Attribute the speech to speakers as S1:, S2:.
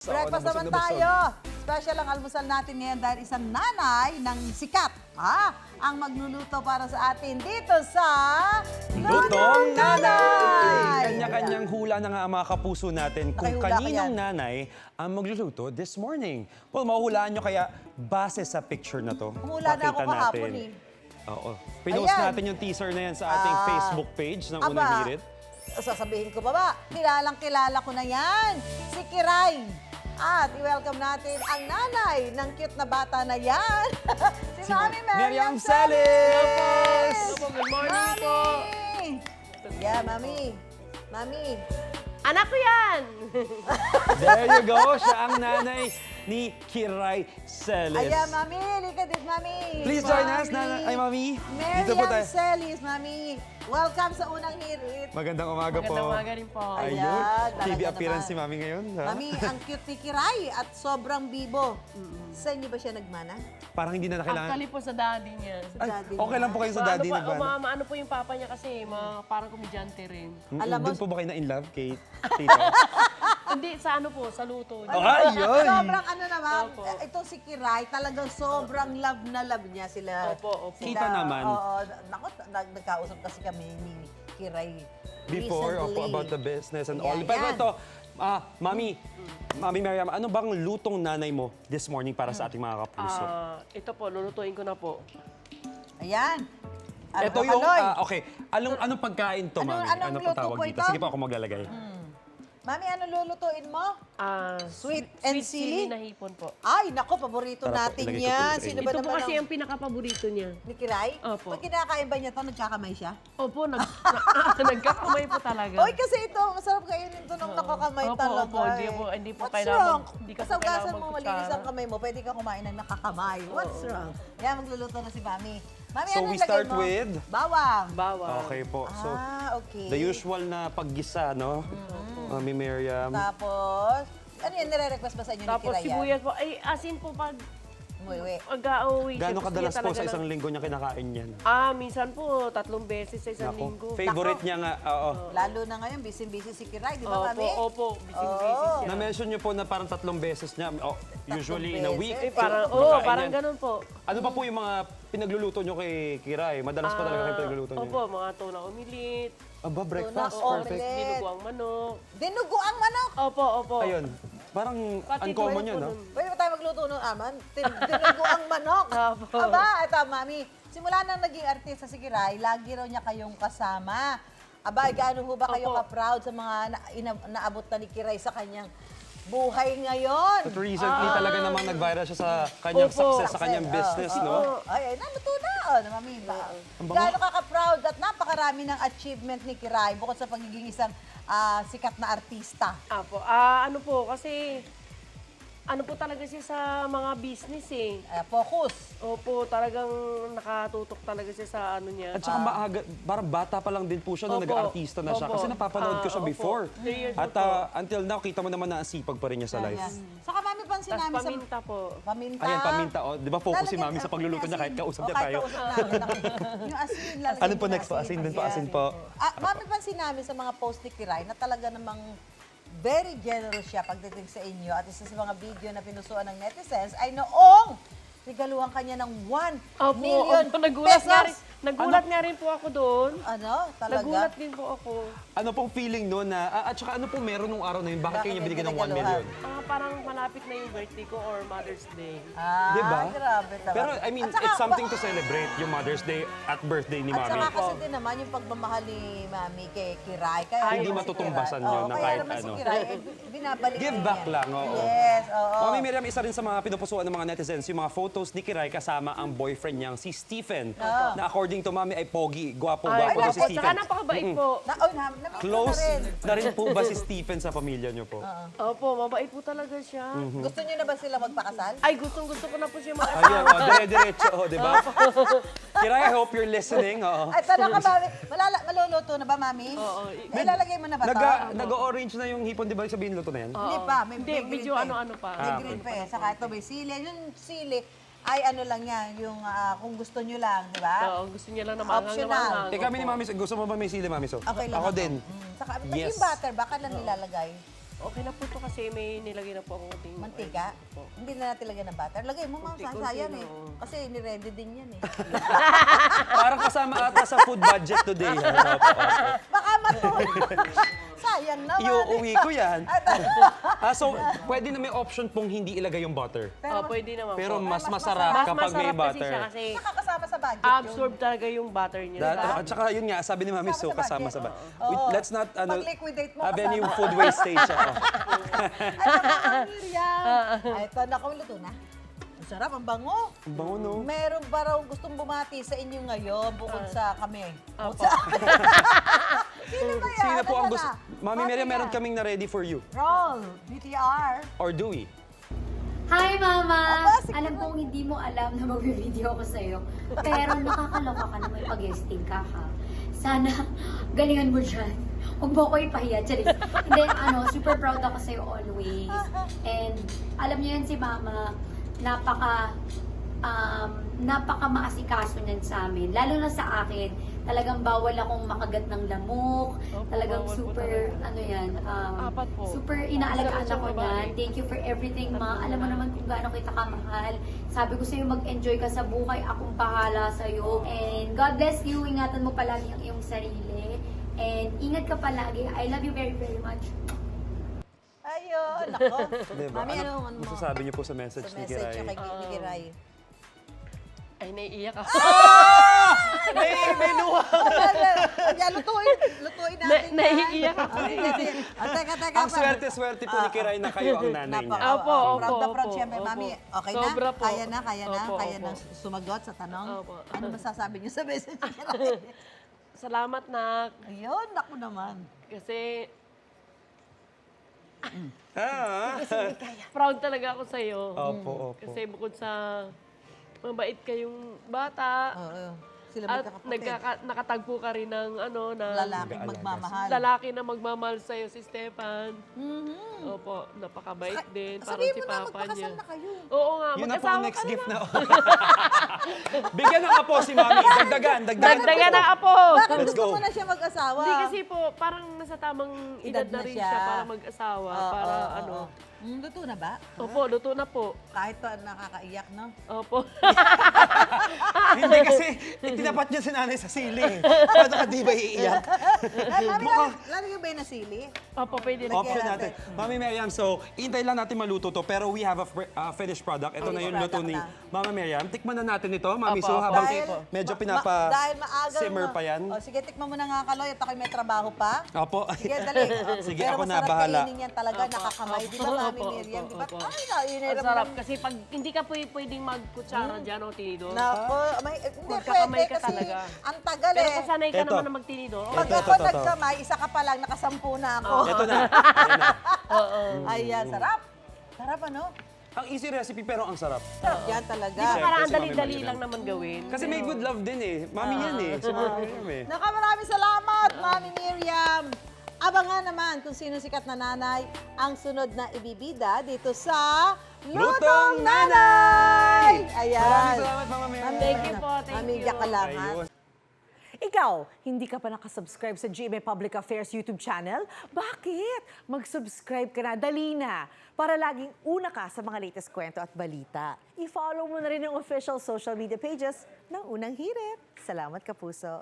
S1: Breakfast naman tayo. Special ang almusal natin ngayon dahil isang nanay ng sikat ang magluluto para sa atin dito sa
S2: Lutong Nanay!
S1: Nanay!
S2: Kanya-kanyang hula na nga ang mga kapuso natin kung
S1: Nakihula ko
S2: kaninong
S1: yan.
S2: nanay ang magluluto this morning. Well, mahuhulaan nyo kaya base sa picture na to.
S1: Humula na ako
S2: Pakita
S1: kahapon
S2: natin.
S1: eh.
S2: Oo. Pinost
S1: Ayan.
S2: natin yung teaser na yan sa ating Facebook page ng Unang
S1: Aba,
S2: Hirit.
S1: sasabihin ko pa ba, kilalang-kilala ko na yan, si Kiray. At i-welcome natin ang nanay ng cute na bata na yan, si Mami Miriam
S2: Celis!
S3: Good morning po.
S1: Mami! Yeah, Mami. Mami.
S3: Anak ko yan!
S2: There you go! Siya ang nanay ni Kiray Celis.
S1: Ayan, Mami. Lika din, Mami.
S2: Please join us, nanay. Ay, Mami. Dito po
S1: Miriam
S2: tayo.
S1: Celis, Mami. Welcome sa Unang Hirit.
S2: Magandang umaga po.
S3: Magandang umaga rin po.
S1: Ay,
S2: Ayun.
S1: Ayan,
S2: TV
S1: talaga
S2: appearance
S1: naman.
S2: si Mami ngayon. Ha?
S1: Mami, ang cute ni Kiray at sobrang bibo. Sa inyo ba siya nagmana?
S2: Parang hindi na kailangan.
S3: Actually po sa daddy niya.
S2: Ay,
S1: Daddy
S2: okay lang po kayo sa daddy na ba?
S3: Ano po yung papa niya kasi, parang komedyante rin.
S1: Alam mo-
S2: Doon po ba kayo na in love kay tita?
S3: Hindi, sa ano po, sa luto niya.
S2: Ayun!
S1: Sobrang ano naman,
S3: Opo.
S1: itong si Kiray, talagang sobrang love na love niya sila.
S3: Opo, opo.
S2: Kita naman.
S1: Oo, naku, nagkausap kasi kami ni Kiray
S2: Before,
S1: recently.
S2: opo, about the business and all.
S1: Yan,
S2: Pero
S1: yan.
S2: ito, Mami Miriam, ano bang lutong nanay mo this morning para sa ating mga kapuso?
S3: Ito po, lulutuin ko na po.
S1: Ayan.
S2: Ito yung,
S1: Kaloy.
S2: okay, anong pagkain to, Mami?
S1: anong
S2: Ano
S1: luto
S2: pong tawag
S1: po
S2: dito?
S1: ito?
S2: Sige po ako maglalagay.
S1: Mami, ano lulutuin mo? Sweet and
S3: chili
S1: silly?
S3: na hipon po.
S1: Ay, nako, paborito
S2: Tara po,
S1: natin
S2: ilagay ko
S1: yan.
S2: po sa
S1: Sino
S2: inyo.
S1: ba
S3: Ito po
S1: naman
S3: kasi
S1: ang...
S3: ang pinaka-paborito niya.
S1: Ni Kiray?
S3: Opo.
S1: Pag kinakain ba niya to, nagkakamay siya?
S3: Opo, nagkakamay po talaga.
S1: Oy, kasi ito, masarap kainin to nung nakakamay
S3: Opo,
S1: talaga.
S3: opo, hindi po
S1: What's
S3: kailangan-
S1: wrong?
S3: hindi ka po
S1: Kasagasan
S3: kailangan
S1: mo
S3: magkutsara.
S1: malinis ang kamay mo, pwede ka kumain ng nakakamay. What's wrong? Yan, magluluto na si Mami. Mami,
S2: So,
S1: ano
S2: we
S1: lagay
S2: start
S1: mo?
S2: with?
S1: Bawang.
S3: Bawang.
S2: Okay po. So,
S1: Okay.
S2: the usual na paggisa, no? Mami Miriam.
S1: Tapos, ano yan, nire-request ba sa inyo
S3: Tapos
S1: ni Kiray yan?
S3: sibuyas po. Ay, asin po pag
S1: Umuwi.
S3: mag-auwi siya.
S2: Gano'ng
S3: gusto
S2: kadalas
S3: niya
S2: po
S3: talaga
S2: sa isang
S3: ng-
S2: linggo niya kinakain yan?
S3: Minsan po, 3 beses sa isang
S2: Nako,
S3: linggo.
S2: favorite niya nga, oo.
S1: Lalo na ngayon, busy-busy si Kiray, di ba, Mami?
S3: Opo, busy-busy siya.
S2: Na-mention niyo po na parang 3 beses niya, usually in a week.
S1: beses.
S2: kumakain
S3: Parang
S2: yan.
S3: ganun po.
S2: Ano pa po yung mga pinagluluto nyo kay Kiray? Madalas pa talaga kayo pinagluluto nyo?
S3: Opo, mga tuna umilit,
S2: Aba, breakfast.
S1: Tuna,
S2: Perfect.
S1: omelet.
S3: dinuguang manok.
S1: Dinugo ang manok!
S3: Opo.
S2: Ayun. Parang
S3: Pati
S2: uncommon
S3: tuwing
S2: yun,
S3: po
S2: no?
S3: nun.
S1: Pwede ba tayo magluto ng aman? Dinugo ang manok!
S3: Opo.
S1: Aba, ito, Mami. Simula nang naging artista si Kiray, lagi raw niya kayong kasama. Aba, gaano ho ba kayo
S3: Opo.
S1: ka-proud sa mga naabot na ni Kiray sa kanyang buhay ngayon?
S2: At recently talaga namang nag-viral siya sa kanyang
S3: Opo.
S2: success, sa kanyang business, no?
S1: Ay, naluto na. Mami, gaano ka ka-proud at napakarami ng achievement ni Kiray bukod sa pagiging isang sikat na artista.
S3: Opo. Ano po, kasi ano po talaga siya sa mga business eh.
S1: Focus.
S3: Opo, talagang nakatutok talaga siya sa ano niya.
S2: At saka maaga, parang bata pa lang din po siya nung
S3: Opo.
S2: nag-artista na siya.
S3: Opo.
S2: Kasi napapanood ko siya
S3: Opo.
S2: before.
S3: 3 years
S2: At
S3: old po.
S2: until now, kita mo naman na ang sipag pa rin niya sa life.
S1: Ayan. Saka Mami, pansin
S3: Tapos
S1: namin sa...
S3: paminta po.
S1: Paminta.
S2: Ayan, paminta. Oh. Di ba focus si
S1: Lalagyan-
S2: Mami sa pagluluto niya kahit kausap niya
S1: kahit
S2: tayo?
S1: kausap namin. Yung asin, lalagyan
S2: Ano po
S1: niyo
S2: next po? Asin din po,
S1: Ayan.
S2: asin po.
S1: Mami, pansin namin sa mga post ni Kiray na talaga namang very generous siya pagdating sa inyo. At isa sa mga video na pinusuan ng netizens ay noong regaluhan kanya ng 1 million
S3: Nagulat nga rin,
S1: pesos.
S3: nagulat nga rin po ako doon.
S1: Ano? Talaga?
S3: Nagulat din po ako.
S2: Ano pong feeling no na, at saka ano pong meron nung araw na yun? Bakit kayo niya binigyan ng 1
S1: Bakit
S2: million?
S3: Parang malapit na yung birthday ko or Mother's Day.
S2: Diba?
S1: Grabe talaga.
S2: Pero I mean,
S1: At saka,
S2: it's something to celebrate yung Mother's Day at birthday ni
S1: At
S2: Mami.
S1: saka kasi din naman yung pagmamahal ni Mami kay Kiray. Kaya
S2: Hindi
S1: naman si
S2: matutumbasan
S1: Kiray.
S2: yun
S1: Oo,
S2: na
S1: kaya
S2: kahit
S1: naman si
S2: ano.
S1: Kiray, binabalik
S2: Give
S1: din
S2: back
S1: niya.
S2: lang, oo.
S1: Yes, oo.
S2: Mami Miriam, isa rin sa mga pinupusuan ng mga netizens, yung mga photos ni Kiray kasama ang boyfriend niyang si Stephen. Na according to Mami ay pogi, gwapo-gwapo to si
S3: Saka
S2: Stephen.
S3: napakabait po.
S1: Na-meet
S2: Close
S1: na rin.
S2: na rin po ba si Stephen sa pamilya niyo po?
S3: Opo, mabait po talaga siya.
S1: Gusto niyo na ba sila magpakasal?
S3: Ay, gustong-gusto ko na po siya mag
S2: Ayun, dire-diretso, di ba? Kiray, I hope you're listening. Oo.
S1: Ay, tanong ka, Mami. Maluluto na ba, Mami?
S3: Oo.
S1: May ilalagay mo na ba ito?
S2: Nag-orange na yung hipon, di ba sabihin luto na yan?
S1: Hindi pa. May
S3: Hindi,
S1: green
S3: medyo
S1: pa eh.
S3: ano-ano pa.
S1: May green pa eh. Saka ito may sili. Yung sili ay ano lang yan, yung kung gusto nyo lang, di ba?
S3: Oo, gusto niya lang na manghang na
S1: Optional.
S3: manghang.
S2: Eh kami ni Mami, gusto mo ba may sili, Mami? So,
S1: Okay lang
S2: ako din.
S1: Saka
S2: Yes.
S1: yung butter, baka lang nilalagay.
S3: Okay na po ito kasi may nilagay na po akong konting
S1: Mantika?
S3: Po.
S1: Hindi na natin lagyan ng butter. Lagay mo, ma'am,
S3: Konti-konti
S1: sayang
S3: na,
S1: eh.
S3: oo.
S1: Kasi ni-ready din yan eh.
S2: Parang kasama ata sa food budget today. Opo.
S1: Baka matuloy. Sayang naman.
S2: Iuuwi ko yan. So, pwede na may option pong hindi ilagay yung butter.
S3: Pwede naman
S2: Pero
S3: po.
S2: mas
S1: Mas
S2: masarap kapag may
S3: masarap kasi
S2: butter.
S3: siya kasi
S1: Nakakasama sa budget
S3: absorb talaga yung butter niya.
S2: At saka yun nga, sabi ni Mami Sue, kasama sa
S1: budget.
S2: ba.
S1: Oo.
S2: Let's not
S1: Pag-liquidate mo,
S2: have any
S1: kasama.
S2: food wastage.
S1: Ay, Miriam. Ay, ito, naku, luto na. Ang sarap, ang bango.
S2: Ang bango, no?
S1: Meron ba raw gustong bumati sa inyo ngayon bukod sa kami?
S3: Opo.
S1: Sino ba yan?
S2: Sino po ang
S1: Nasaan
S2: gusto?
S1: na?
S2: Mami
S1: Bati
S2: Miriam,
S1: na.
S2: meron kaming na ready for you.
S1: Roll, BTR.
S2: Or do we?
S4: Hi, Mama!
S1: Aba, sige
S4: Alam
S1: naman.
S4: kong hindi mo alam na mag-video ako sa'yo. Pero nakakaloka ka na may pag-guesting ka, ha? Sana galingan mo dyan. Huwag mo ko ipahiya, Charis. Hindi, super proud ako sa'yo always. And alam niyo yan si Mama, napaka maasikaso niyan sa amin. Lalo na sa akin, talagang bawal akong makagat ng lamok.
S3: Opo,
S4: Talagang
S3: bawal po
S4: super,
S3: talaga. Apat po.
S4: super inaalagaan
S3: Sarap
S4: ako
S3: siya
S4: niyan.
S3: babae.
S4: Thank you for everything, Ma. Alam mo naman kung gaano kita kamahal. Sabi ko sa'yo, mag-enjoy ka sa buhay. Akong bahala sa'yo. And God bless you. Ingatan mo palagi ang iyong sarili. And ingat ka palagi. I love you very, very much.
S1: Ayun, nako.
S2: Diba?
S1: Mami, ano mo?
S2: Masasabi niyo po sa message
S1: Sa
S2: ni
S1: message
S2: Kiray?
S1: niya kay Kiray.
S3: Ay, naiiyak ako.
S2: May luha!
S1: Ayan, lutuin natin.
S3: Naiiyak ako.
S1: Teka.
S2: Ang swerte-swerte po ni Kiray na kayo ang nanay niya.
S3: Opo,
S1: Proud na
S3: opo,
S1: proud
S3: opo,
S1: siyempre,
S3: opo.
S1: Mami. Okay na?
S3: Sobra po.
S1: Kaya na?
S3: Opo,
S1: Kaya
S3: opo.
S1: nang sumagot sa tanong?
S3: Opo.
S1: Ano masasabi niyo sa message niya?
S3: Salamat, nak.
S1: Ayun, naku naman.
S3: Kasi
S2: Ah,
S3: proud talaga ako sa'yo.
S2: Opo.
S3: Kasi bukod sa mabait kayong bata,
S1: Oo. Sila
S3: at
S1: magkakapatid.
S3: nakatagpo ka rin ng
S1: Lalaking magmamahal.
S3: lalaki na magmamahal sa'yo, si Stefan.
S1: Mhm.
S3: Opo, napakabait din. Parang
S1: Sabihin
S3: si
S1: mo na,
S3: Papa
S1: magpakasal
S3: niya.
S1: na kayo.
S3: Oo nga,
S2: yun na po ang
S3: mag-asawa
S2: next
S3: ka
S2: gift
S3: na.
S2: na. Bigyan ng apo si Mami. Dagdagan.
S3: Dagdagan na apo!
S1: Bakit
S2: Let's
S1: gusto
S2: go.
S1: mo na siya mag-asawa?
S3: Hindi kasi po, parang nasa tamang edad na rin siya para mag-asawa. Para
S1: Luto na ba?
S3: Opo, luto na po.
S1: Kahit pa nakakaiyak, no?
S3: Opo.
S2: Hindi kasi tinapat niya si nanay sa sili. Paano ka di ba iiyak?
S1: Ay, Mami, lalagyan ba yung nasili?
S3: Opo, pwede na.
S2: Option natin. Mami Miriam, so hintay lang natin maluto to pero we have a finished product. Ito na yung
S1: Finished
S2: luto ni
S1: product
S2: Mama Miriam. Tikman na natin ito, Mami
S3: Opo,
S2: Sue,
S3: opo.
S2: habang
S1: Dahil-
S2: medyo
S1: dahil maaga
S2: simmer
S1: mo.
S2: pa yan.
S1: O, sige, tikman mo na nga, Kaloy, at ako'y may trabaho pa.
S2: Opo.
S1: Sige, dali.
S2: Sige,
S1: Pero
S2: ako na,
S1: masarap
S2: bahala.
S1: kainin yan talaga, nakakamay. Di ba, Mami
S3: Opo,
S1: Miriam? Di ba?
S3: opo.
S1: Ay,
S3: Ang
S1: nainiram
S3: sarap
S1: lang.
S3: kasi pag hindi ka pwedeng magkutsara dyan o tinidor.
S1: Nako, hindi
S3: Magkakamay
S1: pwede
S3: ka
S1: kasi
S3: talaga.
S1: ang tagal
S3: Pero
S1: eh.
S3: kung sanay ka
S2: Eto.
S3: naman na magtinidor,
S1: Pag
S2: Ito,
S1: ako
S2: ito.
S1: nagkamay, isa ka pa lang, nakasampu na ako.
S2: Ito na.
S1: Ayan, sarap. Sarap ano?
S2: Ang easy recipe pero ang sarap.
S1: Sarap yan talaga.
S2: Siyempre,
S3: parang ang
S2: si Mami
S3: dali-dali
S2: Miriam.
S3: lang naman gawin.
S2: Kasi may good love din eh. Mami yan eh. Si Mami Miriam eh.
S1: Maraming salamat, Mami Miriam. Abangan naman kung sino sikat na nanay ang sunod na ibibida dito sa Lutong Nanay! Ayan.
S2: Maraming salamat, Mama Miriam.
S3: Thank you po, thank
S1: Mami,
S3: you.
S1: iyak ka lang, ha?
S2: Ayun.
S5: Ikaw, hindi ka pa nakasubscribe sa GMA Public Affairs YouTube channel? Bakit? Mag-subscribe ka na, dali na, para laging una ka sa mga latest kwento at balita. I-follow mo na rin yung official social media pages ng Unang Hirit. Salamat, Kapuso.